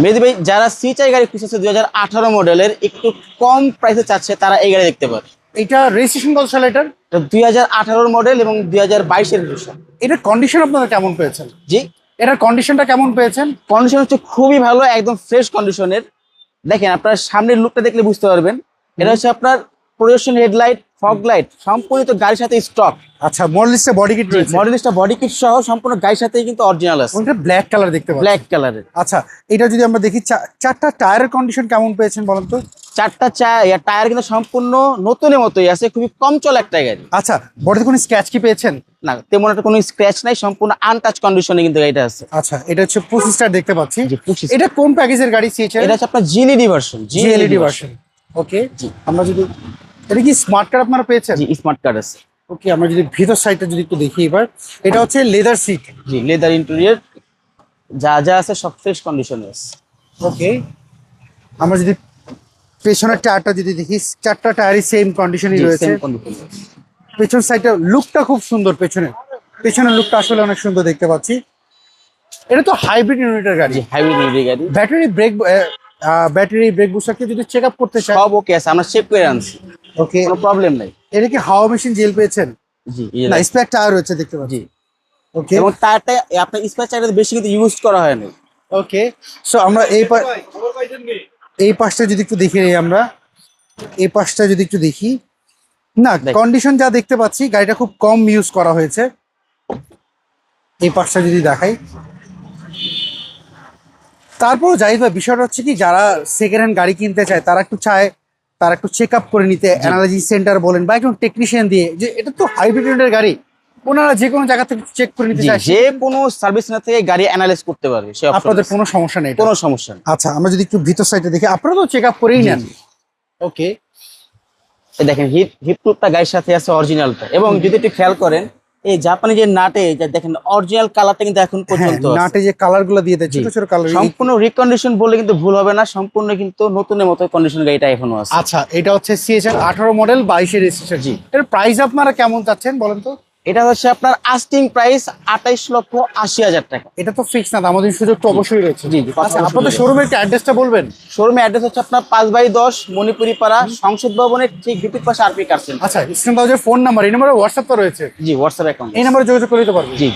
মেহেদী ভাই, যারা সিচাই গাড়ি খুঁজছে 2018 মডেলের একটু কম প্রাইসে চাচ্ছে, তারা এই গাড়ি দেখতে পারে। এটা রেজিস্ট্রেশন কত সাল এটার? 2018 মডেল এবং 2022-এর রেজিস্ট্রেশন। এটার কন্ডিশন আপনারা কেমন পেয়েছেন? জি, এটার কন্ডিশনটা কেমন পেয়েছেন? কন্ডিশন হচ্ছে খুবই ভালো, একদম ফ্রেশ কন্ডিশনের। দেখেন, আপনার সামনের লুকটা দেখলে বুঝতে পারবেন। এটা হচ্ছে আপনার প্রজেকশন হেডলাইট, ফগ লাইট সম্পূর্ণ গাড়ির সাথে স্টক। আচ্ছা, মডেলিস্টে বডি কিট রয়েছে? মডেলিস্টটা বডি কিট সহ সম্পূর্ণ গাড়ির সাথেই কিন্তু অরিজিনাল আছে। ওটা ব্ল্যাক কালার দেখতে পাচ্ছি। ব্ল্যাক কালারের। আচ্ছা, এটা যদি আমরা দেখি চারটা টায়ারের কন্ডিশন কেমন পেয়েছেন বলেন তো? চারটা টায়ার কিন্তু সম্পূর্ণ নতুনের মতোই আছে, খুবই কম চলা একটা গাড়ি। আচ্ছা, বডিতে কোনো স্ক্র্যাচ কি পেয়েছেন? না, তেমন একটা কোনো স্ক্র্যাচ নাই, সম্পূর্ণ আনটাচ কন্ডিশনে কিন্তু গাড়িটা আছে। আচ্ছা, এটা হচ্ছে 25 স্টার দেখতে পাচ্ছি। জি, 25। এটা কোন প্যাকেজের গাড়ি সিএচআর? এটা হচ্ছে আপনার জিএলইডি ভার্সন। জিএলইডি ভার্সন। ওকে, জি। আমরা যদি এটা কি স্মার্ট কার্ড আপনারা পেয়েছেন? জি, স্মার্ট কার্ড আছে। ওকে, আমরা যদি ভিতর সাইডটা যদি একটু দেখি এবার, এটা হচ্ছে লেদার সিট। জি, লেদার ইন্টেরিয়র, যা যা আছে সব ফ্রেশ কন্ডিশনে আছে। ওকে, আমরা যদি পেছনের টায়ারটা যদি দেখি, চারটা টায়ারই সেম কন্ডিশনই রয়েছে। পেছন সাইডটা লুকটা খুব সুন্দর, পেছনের লুকটা আসলে অনেক সুন্দর দেখতে পাচ্ছি। এটা তো হাইব্রিড ইউনিটের গাড়ি। জি, হাইব্রিড গাড়ি। ব্যাটারি ব্রেক বুস্টারকে যদি চেক আপ করতে চাই, সব ওকে আছে, আমরা চেক করে আনছি, ওকে, কোনো প্রবলেম নাই। এটা কি হাওয়া মেশিন জেল পেয়েছেন? জি, না, স্পেয়ার টায়ার রয়েছে দেখতে পাচ্ছি। জি। ওকে, এবং টায়ারটা আপনার স্পেয়ার টায়ারটা বেশি কিন্তু ইউজ করা হয় না। ওকে, সো আমরা এই পাশটা যদি একটু দেখে নিই, আমরা এই পাশটা যদি একটু দেখি, না কন্ডিশন যা দেখতে পাচ্ছি গাড়িটা খুব কম ইউজ করা হয়েছে। এই পাশটা যদি দেখাই, তারপর যাই বা বিষয়টা হচ্ছে কি, যারা সেকেন্ড হ্যান্ড গাড়ি কিনতে চায় তারা একটু চায় তারা একটু চেক আপ করে নিতে, অ্যানালাইজিস সেন্টার বলেন বা একজন টেকনিশিয়ান দিয়ে, যে এটা তো হাইব্রিডের গাড়ি, ওনারা যে কোনো জায়গা থেকে চেক করে নিতে চায়, যে কোনো সার্ভিস সেন্টার থেকে গাড়ি অ্যানালাইজ করতে পারবে, সে আপনাদের কোনো সমস্যা নেই, কোনো সমস্যা নেই। আচ্ছা, আমরা যদি একটু ভিতর সাইডে দেখি, আপনারা তো চেক আপ করেই নেন। ওকে, দেখেন হিপ টুপটা গাড়ির সাথে আছে অরিজিনালটা, এবং যদি একটু খেয়াল করেন এই জাপানি যে নাটে দেখেন অরিজিনাল কালারটা কিন্তু এখন পর্যন্ত আছে। নাটে যে কালারগুলো দিয়ে দেয়, ছোট ছোট কালার, সম্পূর্ণ রিকন্ডিশন বলে কিন্তু ভুল হবে না, সম্পূর্ণ কিন্তু নতুনের মতো কন্ডিশন গাড়িটা এখনো আছে। আচ্ছা, এটা হচ্ছে সিএচআর 18 মডেল 22 রেজিস্ট্রেশন। জি। এর প্রাইস আপনারা কেমন চাচ্ছেন বলেন তো? এটা হচ্ছে আপনার আস্টিং প্রাইস 28,80,000 টাকা। এটা তো ফিক্স না, আমাদের সুযোগ তো অবশ্যই রয়েছে। জি, আচ্ছা, আপনাদের শোরুমের একটা অ্যাড্রেসটা বলবেন? শোরুমের অ্যাড্রেস হচ্ছে আপনার 5/10 মণিপুরি পাড়া, সংসদ ভবনের ঠিক বিপরীত পাশে আরপি কার সেন্টার। আচ্ছা, স্ক্রিনে দেওয়া যে ফোন নাম্বার, এই নাম্বারে হোয়াটসঅ্যাপ তো রয়েছে? জি, হোয়াটসঅ্যাপ অ্যাকাউন্ট, এই নাম্বারে যোগাযোগ করে দিতে পারবেন? জি।